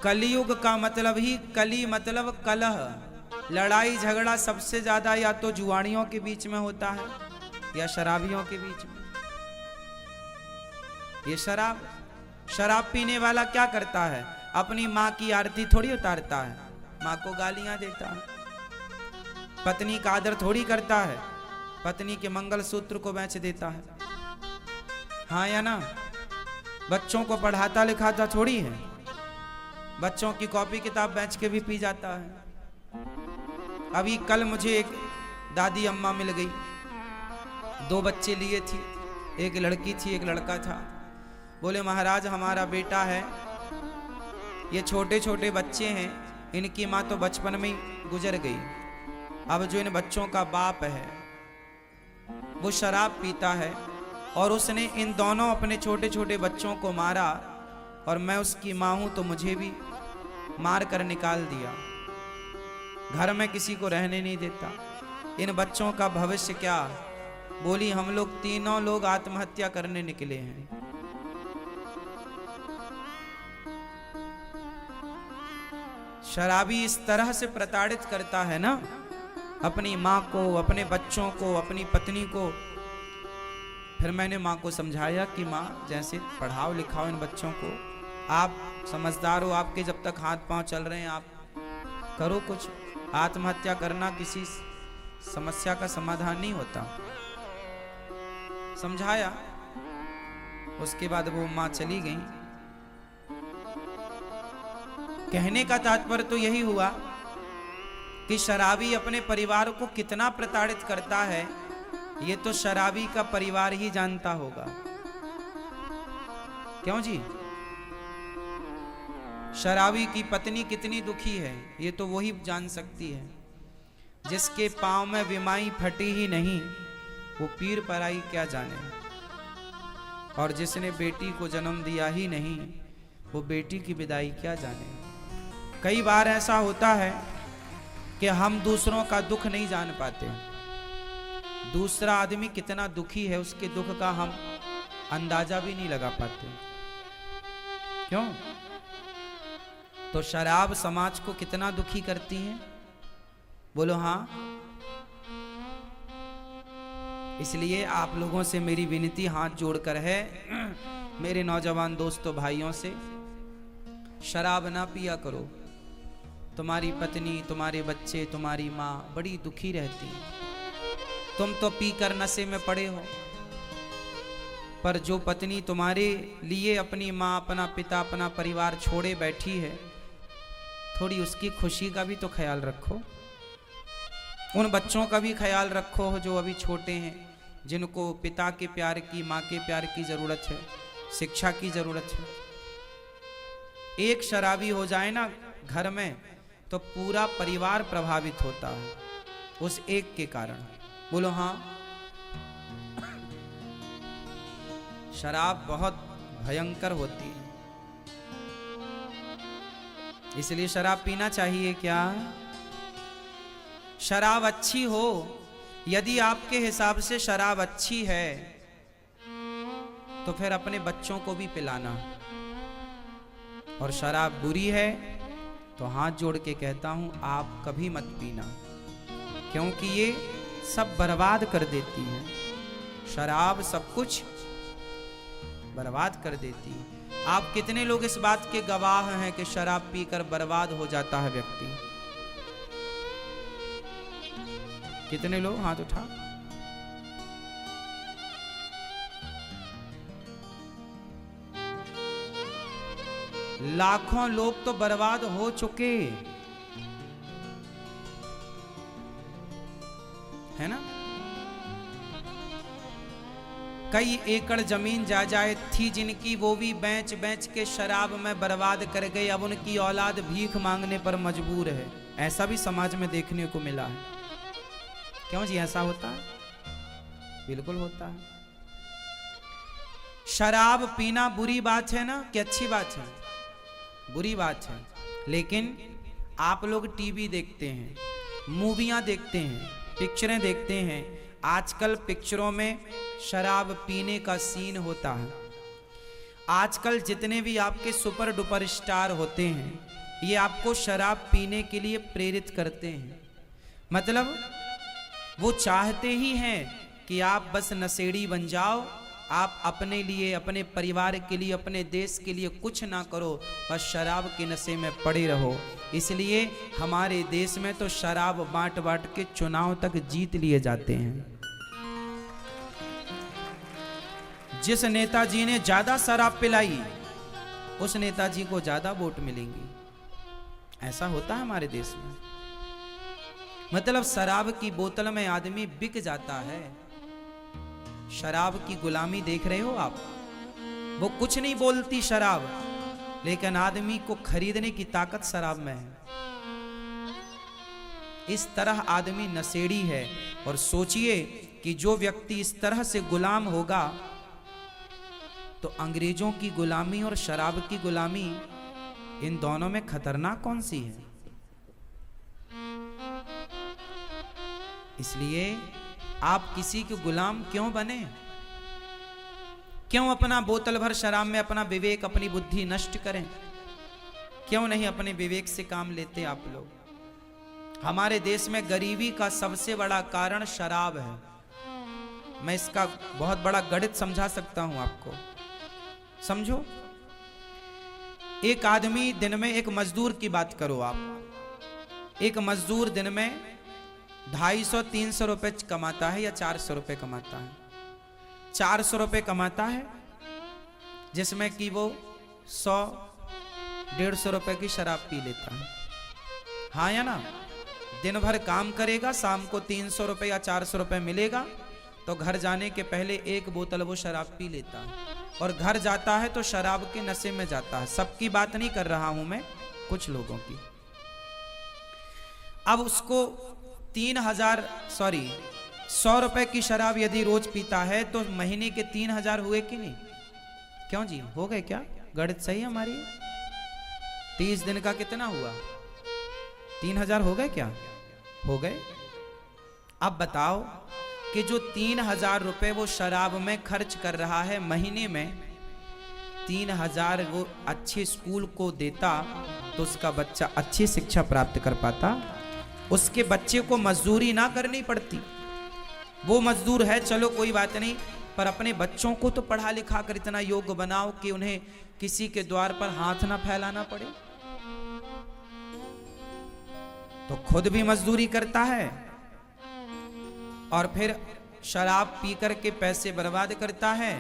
कलयुग का मतलब ही कली मतलब कलह, लड़ाई झगड़ा सबसे ज्यादा या तो जुआड़ियों के बीच में होता है या शराबियों के बीच में। ये शराब पीने वाला क्या करता है, अपनी माँ की आरती थोड़ी उतारता है, माँ को गालियां देता है। पत्नी का आदर थोड़ी करता है, पत्नी के मंगलसूत्र को बेच देता है। हाँ या ना? बच्चों को पढ़ाता लिखाता थोड़ी है, बच्चों की कॉपी किताब बेच के भी पी जाता है। अभी कल मुझे एक दादी अम्मा मिल गई, 2 बच्चे लिए थी, एक लड़की थी एक लड़का था। बोले महाराज हमारा बेटा है, ये छोटे छोटे बच्चे हैं, इनकी माँ तो बचपन में ही गुजर गई। अब जो इन बच्चों का बाप है वो शराब पीता है और उसने इन दोनों अपने छोटे छोटे बच्चों को मारा, और मैं उसकी माँ हूं तो मुझे भी मार कर निकाल दिया, घर में किसी को रहने नहीं देता। इन बच्चों का भविष्य क्या? बोली हम लोग तीनों लोग आत्महत्या करने निकले हैं। शराबी इस तरह से प्रताड़ित करता है ना अपनी माँ को, अपने बच्चों को, अपनी पत्नी को। फिर मैंने माँ को समझाया कि माँ जैसे पढ़ाओ लिखाओ इन बच्चों को, आप समझदार हो, आपके जब तक हाथ पांव चल रहे हैं आप करो कुछ। आत्महत्या करना किसी समस्या का समाधान नहीं होता। समझाया, उसके बाद वो माँ चली गई। कहने का तात्पर्य तो यही हुआ कि शराबी अपने परिवार को कितना प्रताड़ित करता है ये तो शराबी का परिवार ही जानता होगा। क्यों जी? शराबी की पत्नी कितनी दुखी है ये तो वही जान सकती है। जिसके पांव में विमाई फटी ही नहीं वो पीर पराई क्या जाने, और जिसने बेटी को जन्म दिया ही नहीं वो बेटी की विदाई क्या जाने। कई बार ऐसा होता है कि हम दूसरों का दुख नहीं जान पाते, दूसरा आदमी कितना दुखी है उसके दुख का हम अंदाजा भी नहीं लगा पाते। क्यों? तो शराब समाज को कितना दुखी करती है, बोलो हाँ। इसलिए आप लोगों से मेरी विनती हाथ जोड़कर है, मेरे नौजवान दोस्तों भाइयों से, शराब ना पिया करो। तुम्हारी पत्नी, तुम्हारे बच्चे, तुम्हारी माँ बड़ी दुखी रहती है। तुम तो पीकर नशे में पड़े हो, पर जो पत्नी तुम्हारे लिए अपनी माँ, अपना पिता, अपना परिवार छोड़े बैठी है, थोड़ी उसकी खुशी का भी तो ख्याल रखो। उन बच्चों का भी ख्याल रखो जो अभी छोटे हैं, जिनको पिता के प्यार की, माँ के प्यार की जरूरत है, शिक्षा की जरूरत है। एक शराबी हो जाए ना घर में तो पूरा परिवार प्रभावित होता है उस एक के कारण। बोलो हाँ। शराब बहुत भयंकर होती है, इसलिए शराब पीना चाहिए क्या? शराब अच्छी हो, यदि आपके हिसाब से शराब अच्छी है तो फिर अपने बच्चों को भी पिलाना, और शराब बुरी है तो हाथ जोड़ के कहता हूं आप कभी मत पीना, क्योंकि ये सब बर्बाद कर देती है। शराब सब कुछ बर्बाद कर देती है। आप कितने लोग इस बात के गवाह हैं कि शराब पीकर बर्बाद हो जाता है व्यक्ति? कितने लोग? हाथ उठा। लाखों लोग तो बर्बाद हो चुके है ना। कई एकड़ जमीन जायदाद थी जिनकी, वो भी बेच बेच के शराब में बर्बाद कर गए। अब उनकी औलाद भीख मांगने पर मजबूर है। ऐसा भी समाज में देखने को मिला है। क्यों जी ऐसा होता है? बिल्कुल होता है। शराब पीना बुरी बात है ना कि अच्छी बात है? बुरी बात है। लेकिन आप लोग टीवी देखते हैं, मूवियां देखते हैं, पिक्चरें देखते हैं। आजकल पिक्चरों में शराब पीने का सीन होता है। आजकल जितने भी आपके सुपर डुपर स्टार होते हैं, ये आपको शराब पीने के लिए प्रेरित करते हैं। मतलब वो चाहते ही हैं कि आप बस नशेड़ी बन जाओ, आप अपने लिए, अपने परिवार के लिए, अपने देश के लिए कुछ ना करो, बस शराब के नशे में पड़े रहो। इसलिए हमारे देश में तो शराब बांट बांट के चुनाव तक जीत लिए जाते हैं। जिस नेताजी ने ज्यादा शराब पिलाई, उस नेताजी को ज्यादा वोट मिलेंगी। ऐसा होता है हमारे देश में। मतलब शराब की बोतल में आदमी बिक जाता है। शराब की गुलामी देख रहे हो आप। वो कुछ नहीं बोलती शराब, लेकिन आदमी को खरीदने की ताकत शराब में है। इस तरह आदमी नशेड़ी है। और सोचिए कि जो व्यक्ति इस तरह से गुलाम होगा, तो अंग्रेजों की गुलामी और शराब की गुलामी, इन दोनों में खतरनाक कौन सी है? इसलिए आप किसी के गुलाम क्यों बने? क्यों अपना बोतल भर शराब में अपना विवेक, अपनी बुद्धि नष्ट करें? क्यों नहीं अपने विवेक से काम लेते आप लोग? हमारे देश में गरीबी का सबसे बड़ा कारण शराब है। मैं इसका बहुत बड़ा गणित समझा सकता हूं आपको। समझो, एक आदमी दिन में, एक मजदूर की बात करो आप। एक मजदूर दिन में 250-300 रुपए कमाता है या 400 रुपए कमाता है। 400 रुपए कमाता है, जिसमें कि वो 100-150 रुपए की शराब पी लेता है। हाँ या ना? दिन भर काम करेगा, शाम को 300 रुपए या 400 रुपए मिलेगा, तो घर जाने के पहले एक बोतल वो शराब पी लेता है। और घर जाता है तो शराब के नशे में जाता है। सबकी बात नहीं कर रहा हूं मैं, कुछ लोगों की। अब उसको 100 रुपए की शराब यदि रोज पीता है, तो महीने के 3000 हुए कि नहीं? क्यों जी, हो गए क्या? गणित सही है हमारी? 30 दिन का कितना हुआ? 3000 हो गए क्या? हो गए। अब बताओ कि जो 3000 रुपए वो शराब में खर्च कर रहा है महीने में, 3000 वो अच्छे स्कूल को देता तो उसका बच्चा अच्छी शिक्षा प्राप्त कर पाता। उसके बच्चे को मजदूरी ना करनी पड़ती। वो मजदूर है, चलो कोई बात नहीं, पर अपने बच्चों को तो पढ़ा लिखा कर इतना योग्य बनाओ कि उन्हें किसी के द्वार पर हाथ ना फैलाना पड़े। तो खुद भी मजदूरी करता है और फिर शराब पी करके पैसे बर्बाद करता है।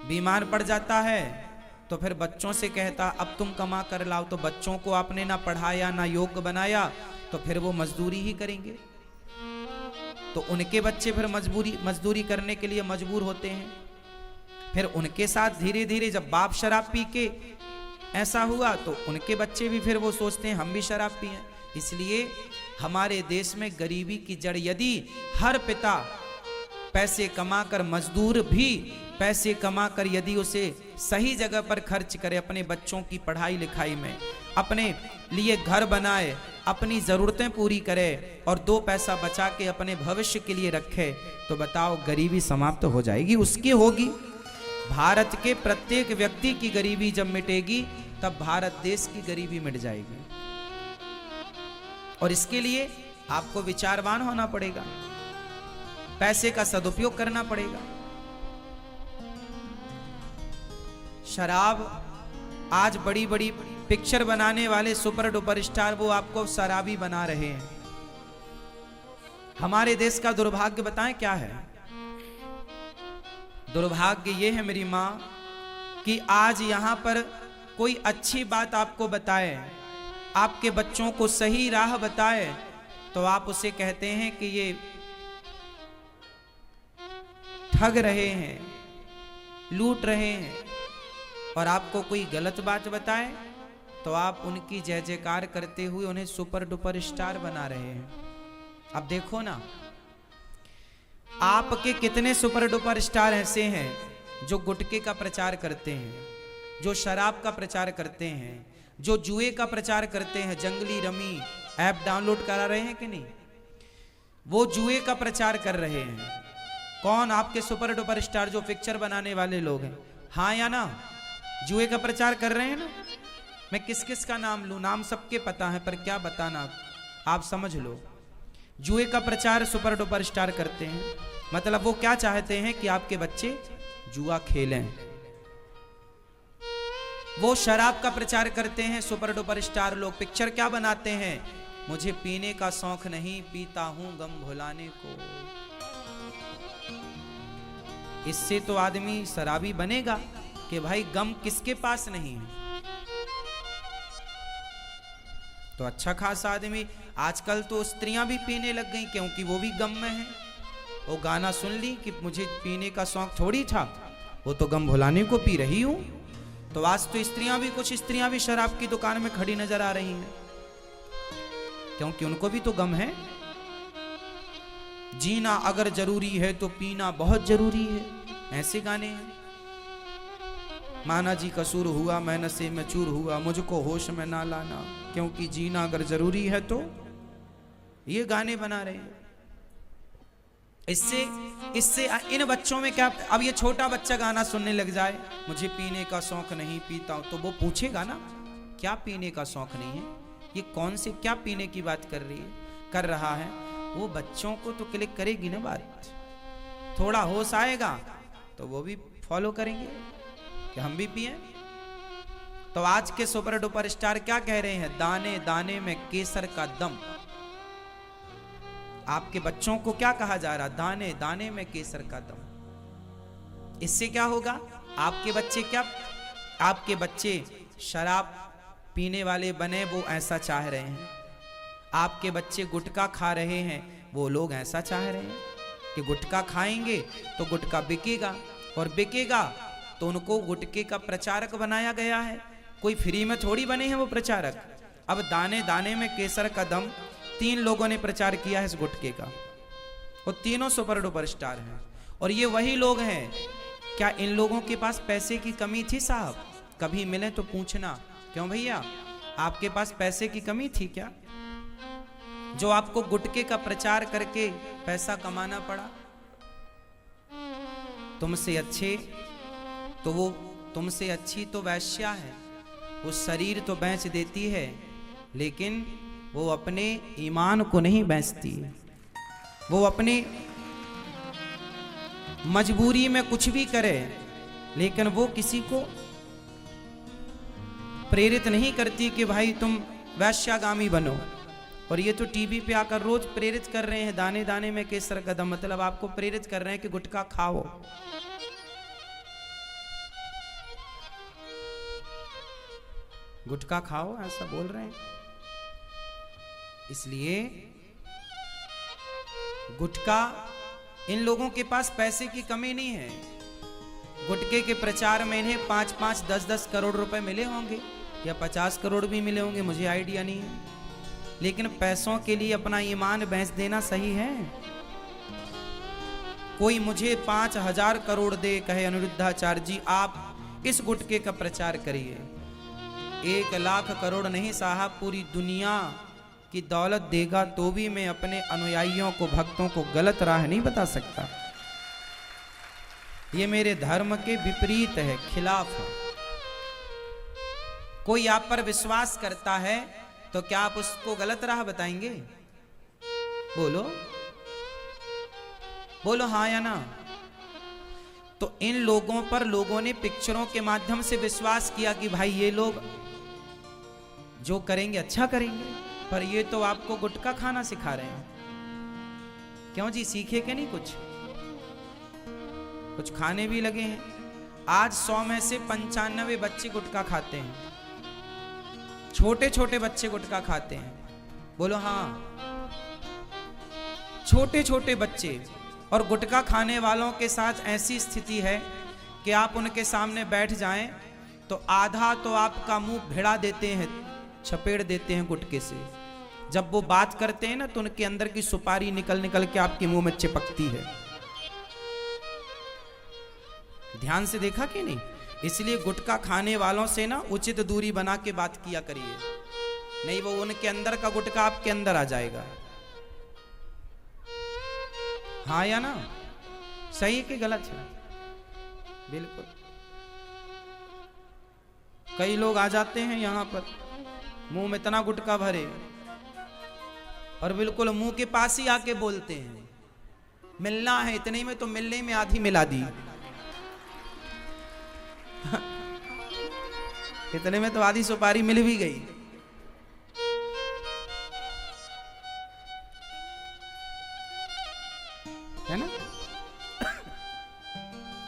बीमार पड़ जाता है तो फिर बच्चों से कहता अब तुम कमा कर लाओ। तो बच्चों को आपने ना पढ़ाया ना योग्य बनाया, तो फिर वो मजदूरी ही करेंगे। तो उनके बच्चे फिर मजदूरी करने के लिए मजबूर होते हैं। फिर उनके साथ धीरे धीरे जब बाप शराब पी के ऐसा हुआ, तो उनके बच्चे भी फिर वो सोचते हैं हम भी शराब पिएं। इसलिए हमारे देश में गरीबी की जड़, यदि हर पिता पैसे कमाकर, मजदूर भी पैसे कमाकर यदि उसे सही जगह पर खर्च करे, अपने बच्चों की पढ़ाई लिखाई में, अपने लिए घर बनाए, अपनी जरूरतें पूरी करे और 2 पैसा बचा के अपने भविष्य के लिए रखे, तो बताओ गरीबी समाप्त हो जाएगी? उसकी होगी। भारत के प्रत्येक व्यक्ति की गरीबी जब मिटेगी, तब भारत देश की गरीबी मिट जाएगी। और इसके लिए आपको विचारवान होना पड़ेगा, पैसे का सदुपयोग करना पड़ेगा। शराब, आज बड़ी बड़ी पिक्चर बनाने वाले सुपर डुपर स्टार वो आपको शराबी बना रहे हैं। हमारे देश का दुर्भाग्य बताएं क्या है? दुर्भाग्य ये है मेरी मां कि आज यहां पर कोई अच्छी बात आपको बताए, आपके बच्चों को सही राह बताए, तो आप उसे कहते हैं कि ये ठग रहे हैं, लूट रहे हैं। और आपको कोई गलत बात बताए तो आप उनकी जय जयकार करते हुए उन्हें सुपर डुपर स्टार बना रहे हैं। अब देखो ना, आपके कितने सुपर डुपर स्टार ऐसे हैं जो गुटखे का प्रचार करते हैं, जो शराब का प्रचार करते हैं, जो जुए का प्रचार करते हैं। जंगली रमी ऐप डाउनलोड करा रहे हैं कि नहीं? वो जुए का प्रचार कर रहे हैं। कौन? आपके सुपर डुपर स्टार जो पिक्चर बनाने वाले लोग हैं, हाँ या ना? जुए का प्रचार कर रहे हैं ना? मैं किस किस का नाम लूं? नाम सबके पता है, पर क्या बताना आप समझ लो। जुए का प्रचार सुपर डुपर स्टार करते हैं। मतलब वो क्या चाहते हैं कि आपके बच्चे जुआ खेलें। वो शराब का प्रचार करते हैं सुपर डुपर स्टार लोग। पिक्चर क्या बनाते हैं? मुझे पीने का शौक नहीं, पीता हूं गम भुलाने को। इससे तो आदमी शराबी बनेगा कि भाई गम किसके पास नहीं है। तो अच्छा खासा आदमी, आजकल तो स्त्रियां भी पीने लग गई क्योंकि वो भी गम में है। वो गाना सुन ली कि मुझे पीने का शौक थोड़ी था, वो तो गम भुलाने को पी रही हूं। तो आज तो स्त्रियां भी, कुछ स्त्रियां भी शराब की दुकान में खड़ी नजर आ रही हैं, क्योंकि उनको भी तो गम है। जीना अगर जरूरी है तो पीना बहुत जरूरी है, ऐसे गाने हैं। माना जी कसूर हुआ, मैं नशे में चूर हुआ, मुझको होश में ना लाना, क्योंकि जीना अगर जरूरी है तो। ये गाने बना रहे हैं। इससे इन बच्चों में क्या, अब ये छोटा बच्चा गाना सुनने लग जाए, मुझे पीने का शौक नहीं, पीता हूं, तो वो पूछेगा ना क्या पीने का शौक नहीं है, ये कौन से क्या पीने की बात कर रहा है। वो बच्चों को तो क्लिक करेगी ना बात। थोड़ा होश आएगा तो वो भी फॉलो करेंगे कि हम भी पिए। तो आज के सुपर डुपर स्टार क्या कह रहे हैं? दाने दाने में केसर का दम। आपके बच्चों को क्या कहा जा रहा? दाने दाने में केसर का दम। इससे क्या होगा? आपके बच्चे शराब पीने वाले बने, वो ऐसा चाह रहे हैं। आपके बच्चे गुटखा खा रहे हैं, वो लोग ऐसा चाह रहे हैं कि गुटखा खाएंगे तो गुटखा बिकेगा, और बिकेगा तो उनको गुटखे का प्रचारक बनाया गया है। कोई फ्री में थोड़ी बने हैं वो प्रचारक। अब दाने दाने में केसर का दम 3 लोगों ने प्रचार किया है इस गुटखे का, और तीनों सुपर डुपर स्टार हैं। और ये वही लोग हैं। क्या इन लोगों के पास पैसे की कमी थी साहब? कभी मिले तो पूछना, क्यों भैया आपके पास पैसे की कमी थी क्या, जो आपको गुटखे का प्रचार करके पैसा कमाना पड़ा? तुमसे अच्छी तो वैश्या है, वो शरीर तो बेच देती है, लेकिन वो अपने ईमान को नहीं बेचती। वो अपनी मजबूरी में कुछ भी करे, लेकिन वो किसी को प्रेरित नहीं करती कि भाई तुम वैश्यागामी बनो। और ये तो टीवी पे आकर रोज प्रेरित कर रहे हैं, दाने दाने में केसर का दम। मतलब आपको प्रेरित कर रहे हैं कि गुटखा खाओ। गुटखा खाओ, ऐसा बोल रहे हैं। इसलिए गुटखा, इन लोगों के पास पैसे की कमी नहीं है। गुटखे के प्रचार में इन्हें 5-5, 10-10 करोड़ रुपए मिले होंगे, या 50 करोड़ भी मिले होंगे, मुझे आइडिया नहीं है। लेकिन पैसों के लिए अपना ईमान बेच देना सही है? कोई मुझे 5,000 करोड़ दे, कहे अनिरुद्धाचार्य जी आप इस गुटखे का प्रचार करिए। 1 लाख करोड़ नहीं साहब, पूरी दुनिया की दौलत देगा तो भी मैं अपने अनुयायियों को, भक्तों को गलत राह नहीं बता सकता। ये मेरे धर्म के विपरीत है, खिलाफ है। कोई आप पर विश्वास करता है तो क्या आप उसको गलत राह बताएंगे? बोलो बोलो हाँ या ना। तो इन लोगों पर लोगों ने पिक्चरों के माध्यम से विश्वास किया कि भाई ये लोग जो करेंगे अच्छा करेंगे, पर ये तो आपको गुटखा खाना सिखा रहे हैं। क्यों जी, सीखे के नहीं कुछ खाने भी लगे हैं। आज 100 में से 95 बच्चे गुटखा खाते हैं। छोटे छोटे बच्चे गुटखा खाते हैं, बोलो हाँ। छोटे छोटे बच्चे। और गुटखा खाने वालों के साथ ऐसी स्थिति है कि आप उनके सामने बैठ जाएं तो आधा तो आपका मुंह भिड़ा देते हैं, छपेड़ देते हैं गुटखे से। जब वो बात करते हैं ना तो उनके अंदर की सुपारी निकल निकल के आपके मुंह में चिपकती है। ध्यान से देखा कि नहीं? इसलिए गुटखा खाने वालों से ना उचित दूरी बना के बात किया करिए, नहीं वो उनके अंदर का गुटखा आपके अंदर आ जाएगा। हाँ या ना? सही कि गलत है? बिल्कुल। कई लोग आ जाते हैं यहाँ पर, मुंह में इतना गुटखा भरे और बिल्कुल मुंह के पास ही आके बोलते हैं मिलना है, इतने में तो मिलने में आधी मिला दी। इतने में तो आधी सुपारी मिल भी गई। है ना?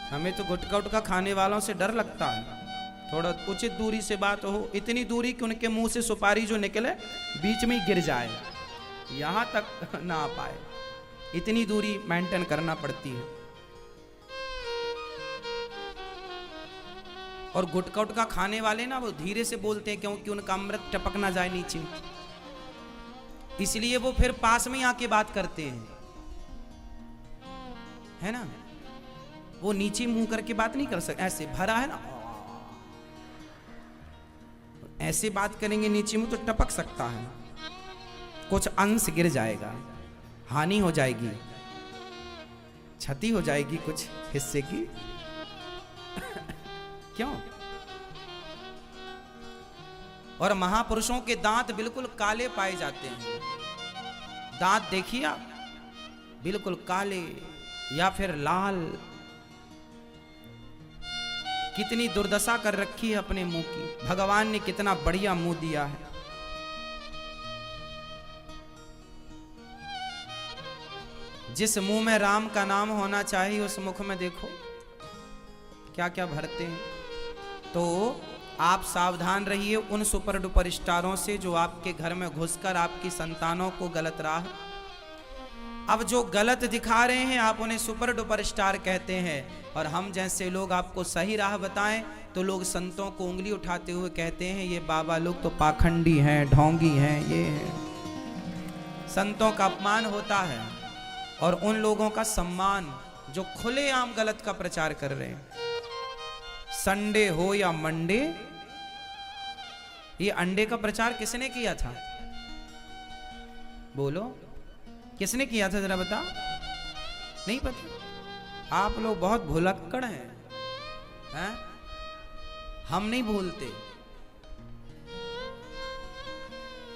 हमें तो गुटखा उटखा खाने वालों से डर लगता है। थोड़ा उचित दूरी से बात हो, इतनी दूरी कि उनके मुंह से सुपारी जो निकले बीच में ही गिर जाए, यहां तक ना आ पाए, इतनी दूरी मेंटेन करना पड़ती है। और गुटखा उटखा खाने वाले ना वो धीरे से बोलते हैं क्योंकि उनका अमृत टपक ना जाए नीचे, इसलिए वो फिर पास में आके बात करते हैं। है ना? वो नीचे मुंह करके बात नहीं कर सकते, ऐसे भरा है ना, ऐसे बात करेंगे नीचे मुंह तो टपक सकता है, कुछ अंश गिर जाएगा, हानि हो जाएगी, क्षति हो जाएगी कुछ हिस्से की। क्यों? और महापुरुषों के दांत बिल्कुल काले पाए जाते हैं। दांत देखिए आप, बिल्कुल काले या फिर लाल। कितनी दुर्दशा कर रखी है अपने मुंह की। भगवान ने कितना बढ़िया मुंह दिया है। जिस मुंह में राम का नाम होना चाहिए उस मुख में देखो क्या क्या भरते हैं। तो आप सावधान रहिए उन सुपर डुपर स्टारों से जो आपके घर में घुसकर आपकी संतानों को गलत राह, अब जो गलत दिखा रहे हैं आप उन्हें सुपर डुपर स्टार कहते हैं, और हम जैसे लोग आपको सही राह बताएं तो लोग संतों को उंगली उठाते हुए कहते हैं ये बाबा लोग तो पाखंडी हैं, ढोंगी हैं, ये हैं। संतों का अपमान होता है और उन लोगों का सम्मान जो खुलेआम गलत का प्रचार कर रहे हैं। संडे हो या मंडे, ये अंडे का प्रचार किसने किया था? बोलो, किसने किया था? जरा बता। नहीं पता? आप लोग बहुत भुलक्कड़ हैं? हम नहीं भूलते।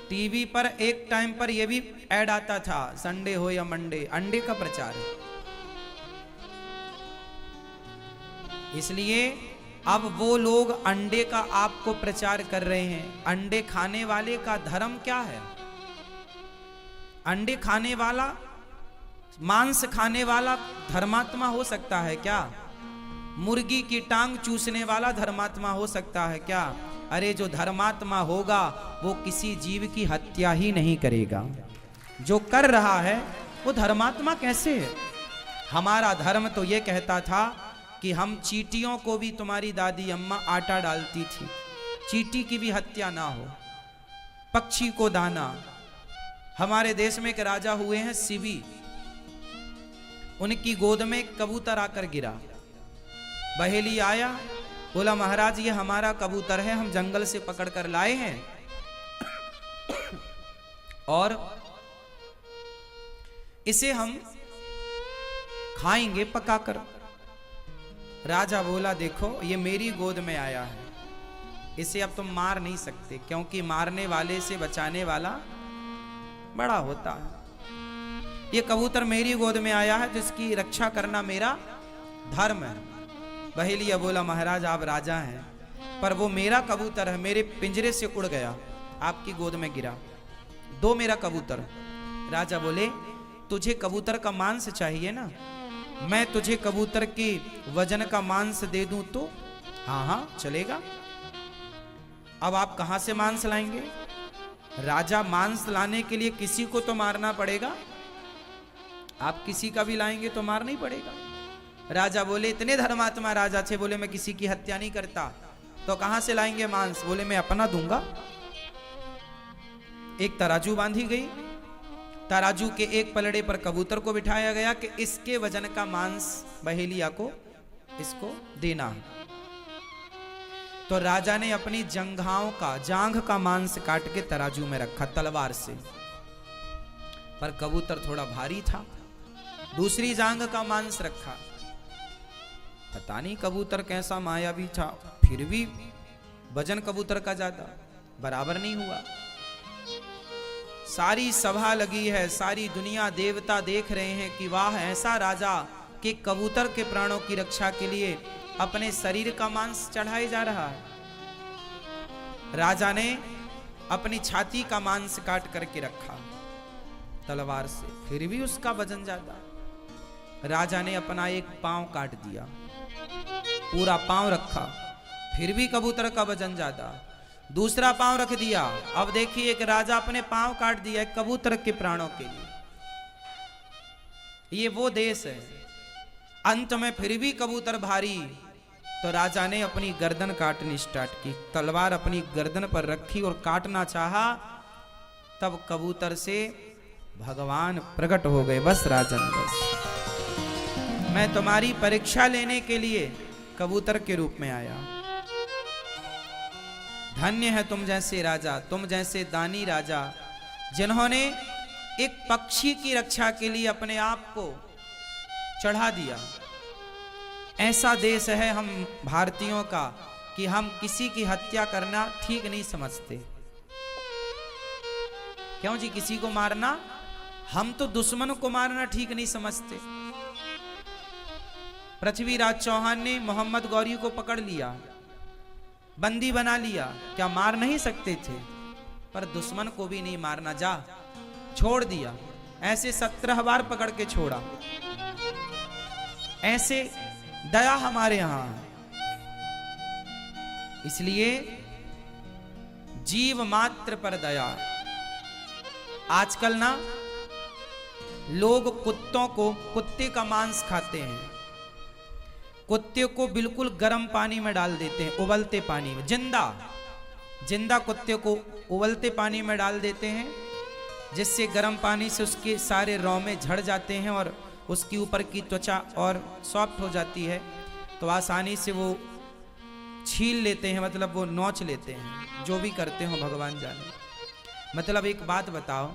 टीवी पर एक टाइम पर यह भी ऐड आता था, संडे हो या मंडे, अंडे का प्रचार है। इसलिए अब वो लोग अंडे का आपको प्रचार कर रहे हैं। अंडे खाने वाले का धर्म क्या है? अंडे खाने वाला, मांस खाने वाला धर्मात्मा हो सकता है क्या? मुर्गी की टांग चूसने वाला धर्मात्मा हो सकता है क्या? अरे जो धर्मात्मा होगा वो किसी जीव की हत्या ही नहीं करेगा। जो कर रहा है वो धर्मात्मा कैसे है? हमारा धर्म तो ये कहता था कि हम चींटियों को भी, तुम्हारी दादी अम्मा आटा डालती थी, चींटी की भी हत्या ना हो, पक्षी को दाना। हमारे देश में एक राजा हुए हैं शिवी, उनकी गोद में एक कबूतर आकर गिरा। बहेली आया, बोला महाराज ये हमारा कबूतर है, हम जंगल से पकड़ कर लाए हैं और इसे हम खाएंगे पकाकर। राजा बोला देखो ये मेरी गोद में आया है, इसे अब तुम मार नहीं सकते क्योंकि मारने वाले से बचाने वाला बड़ा होता है। ये कबूतर मेरी गोद में आया है, जिसकी रक्षा करना मेरा धर्म है। बहेलिया बोला महाराज आप राजा हैं, पर वो मेरा कबूतर है, मेरे पिंजरे से उड़ गया, आपकी गोद में गिरा, दो मेरा कबूतर। राजा बोले तुझे कबूतर का मांस चाहिए ना, मैं तुझे कबूतर के वजन का मांस दे दूं तो? हाँ हाँ चलेगा। अब आप कहां से मांस लाएंगे? राजा मांस लाने के लिए किसी को तो मारना पड़ेगा, आप किसी का भी लाएंगे तो मारना ही पड़ेगा। राजा बोले इतने धर्मात्मा राजा थे, बोले मैं किसी की हत्या नहीं करता, तो कहां से लाएंगे मांस? बोले मैं अपना दूंगा। एक तराजू बांधी गई, तराजू के एक पलड़े पर कबूतर को बिठाया गया कि इसके वजन का मांस बहेलिया को इसको देना। तो राजा ने अपनी जंघाओं का, जांघ का मांस काट के तराजू में रखा तलवार से, पर कबूतर थोड़ा भारी था। दूसरी जांघ का मांस रखा, पता नहीं कबूतर कैसा मायावी था, फिर भी वजन कबूतर का ज्यादा, बराबर नहीं हुआ। सारी सभा लगी है, सारी दुनिया देवता देख रहे हैं कि वाह, ऐसा राजा कि कबूतर के प्राणों की रक्षा के लिए अपने शरीर का मांस चढ़ाया जा रहा है। राजा ने अपनी छाती का मांस काट करके रखा तलवार से, फिर भी उसका वजन ज्यादा। राजा ने अपना एक पांव काट दिया, पूरा पांव रखा, फिर भी कबूतर का वजन ज्यादा। दूसरा पांव रख दिया, अब देखिए एक राजा अपने पांव काट दिया एक कबूतर के प्राणों के लिए। ये वो देश है। अंत में फिर भी कबूतर भारी, तो राजा ने अपनी गर्दन काटनी स्टार्ट की, तलवार अपनी गर्दन पर रखी और काटना चाहा, तब कबूतर से भगवान प्रकट हो गए। बस राजन, बस मैं तुम्हारी परीक्षा लेने के लिए कबूतर के रूप में आया। धन्य है तुम जैसे राजा, तुम जैसे दानी राजा, जिन्होंने एक पक्षी की रक्षा के लिए अपने आप को चढ़ा दिया। ऐसा देश है हम भारतीयों का कि हम किसी की हत्या करना ठीक नहीं समझते। क्यों जी? किसी को मारना, हम तो दुश्मन को मारना ठीक नहीं समझते। पृथ्वीराज चौहान ने मोहम्मद गौरी को पकड़ लिया, बंदी बना लिया, क्या मार नहीं सकते थे? पर दुश्मन को भी नहीं मारना, जा छोड़ दिया। ऐसे 17 बार पकड़ के छोड़ा। ऐसे दया हमारे यहां है। इसलिए जीव मात्र पर दया। आजकल ना लोग कुत्तों को, कुत्ते का मांस खाते हैं, कुत्ते को बिल्कुल गर्म पानी में डाल देते हैं, उबलते पानी में, जिंदा कुत्ते को उबलते पानी में डाल देते हैं, जिससे गर्म पानी से उसके सारे रौमे झड़ जाते हैं और उसकी ऊपर की त्वचा और सॉफ्ट हो जाती है, तो आसानी से वो छील लेते हैं, मतलब वो नोच लेते हैं। जो भी करते हो भगवान जाने। मतलब एक बात बताओ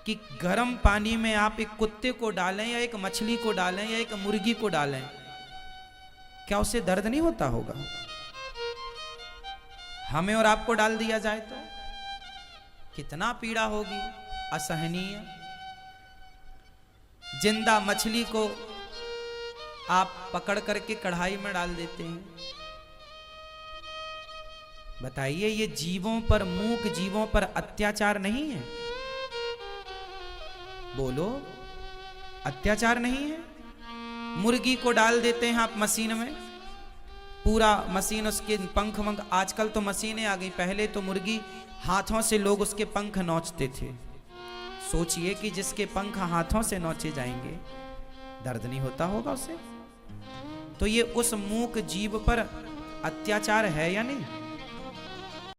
कि गर्म पानी में आप एक कुत्ते को डालें या एक मछली को डालें या एक मुर्गी को डालें, क्या उससे दर्द नहीं होता होगा? हमें और आपको डाल दिया जाए तो कितना पीड़ा होगी, असहनीय। जिंदा मछली को आप पकड़ करके कढ़ाई में डाल देते हैं। बताइए, ये जीवों पर, मूक जीवों पर अत्याचार नहीं है? बोलो, अत्याचार नहीं है? मुर्गी को डाल देते हैं आप मशीन में, पूरा मशीन, उसके पंख वंख, आजकल तो मशीनें आ गई, पहले तो मुर्गी हाथों से लोग उसके पंख नोचते थे। सोचिए कि जिसके पंख हाथों से नोचे जाएंगे, दर्द नहीं होता होगा उसे? तो ये उस मूक जीव पर अत्याचार है या नहीं?